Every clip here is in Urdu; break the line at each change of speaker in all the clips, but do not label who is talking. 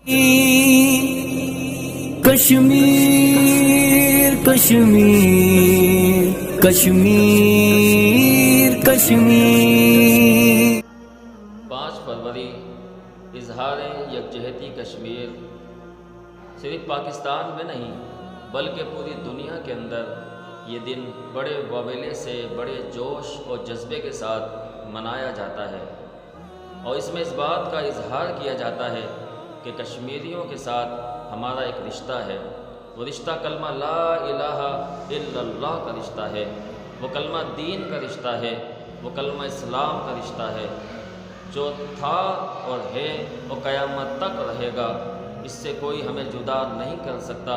کشمیر کشمیر کشمیر کشمیر
5 فروری اظہار یکجہتی کشمیر صرف پاکستان میں نہیں بلکہ پوری دنیا کے اندر یہ دن بڑے واولے سے، بڑے جوش اور جذبے کے ساتھ منایا جاتا ہے، اور اس میں اس بات کا اظہار کیا جاتا ہے کہ کشمیریوں کے ساتھ ہمارا ایک رشتہ ہے۔ وہ رشتہ کلمہ لا الہ الا اللہ کا رشتہ ہے، وہ کلمہ دین کا رشتہ ہے، وہ کلمہ اسلام کا رشتہ ہے، جو تھا اور ہے اور قیامت تک رہے گا۔ اس سے کوئی ہمیں جدا نہیں کر سکتا۔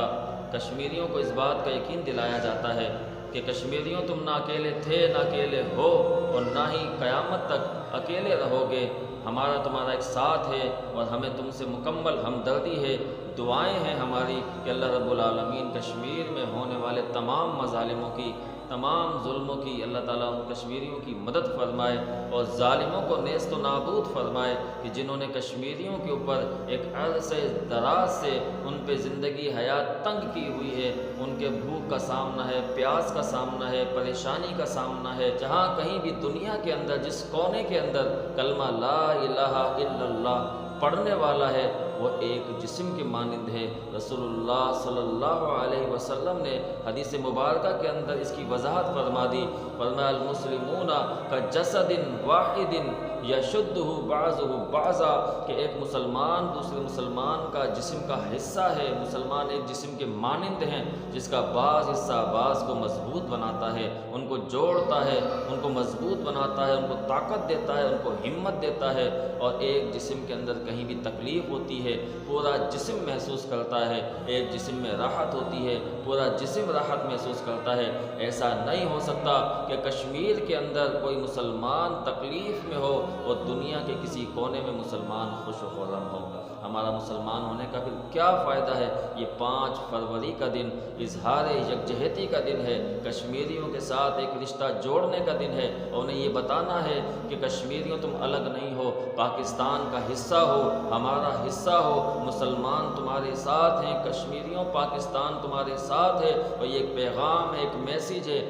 کشمیریوں کو اس بات کا یقین دلایا جاتا ہے کہ کشمیریوں تم نہ اکیلے تھے، نہ اکیلے ہو، اور نہ ہی قیامت تک اکیلے رہو گے۔ ہمارا تمہارا ایک ساتھ ہے اور ہمیں تم سے مکمل ہمدردی ہے۔ دعائیں ہیں ہماری کہ اللہ رب العالمین کشمیر میں ہونے والے تمام مظالموں کی، تمام ظلموں کی اللہ تعالیٰ ان کشمیریوں کی مدد فرمائے اور ظالموں کو نیست و نابود فرمائے کہ جنہوں نے کشمیریوں کے اوپر ایک عرصے دراز سے ان پہ زندگی حیات تنگ کی ہوئی ہے، ان کے بھوک کا سامنا ہے، پیاس کا سامنا ہے، پریشانی کا سامنا ہے۔ جہاں کہیں بھی دنیا کے اندر، جس کونے کے اندر کلمہ لا الہ الا اللہ پڑھنے والا ہے، وہ ایک جسم کے مانند ہے۔ رسول اللہ صلی اللہ علیہ وسلم نے حدیث مبارکہ کے اندر اس کی وضاحت فرما دی۔ فرمایا المسلمون کجسد واحد یشدہ بعضہ بعضا، کہ ایک مسلمان دوسرے مسلمان کا جسم کا حصہ ہے۔ مسلمان ایک جسم کے مانند ہیں جس کا بعض حصہ بعض کو مضبوط بناتا ہے، ان کو جوڑتا ہے، ان کو مضبوط بناتا ہے، ان کو طاقت دیتا ہے، ان کو ہمت دیتا ہے۔ اور ایک جسم کے اندر کہیں بھی تکلیف ہوتی ہے پورا جسم محسوس کرتا ہے، ایک جسم میں راحت ہوتی ہے پورا جسم راحت محسوس کرتا ہے۔ ایسا نہیں ہو سکتا کہ کشمیر کے اندر کوئی مسلمان تکلیف میں ہو اور دنیا کے کسی کونے میں مسلمان خوش و خرم ہو۔ ہمارا مسلمان ہونے کا پھر کیا فائدہ ہے؟ یہ 5 فروری کا دن اظہار یکجہتی کا دن ہے، کشمیریوں کے ساتھ ایک رشتہ جوڑنے کا دن ہے، اور انہیں یہ بتانا ہے کہ کشمیریوں تم الگ نہیں ہو، پاکستان کا حصہ ہو، ہمارا حصہ ہو، مسلمان تمہارے ساتھ ہیں، کشمیریوں پاکستان تمہارے ساتھ ہے، اور یہ ایک پیغام ہے، ایک میسیج ہے۔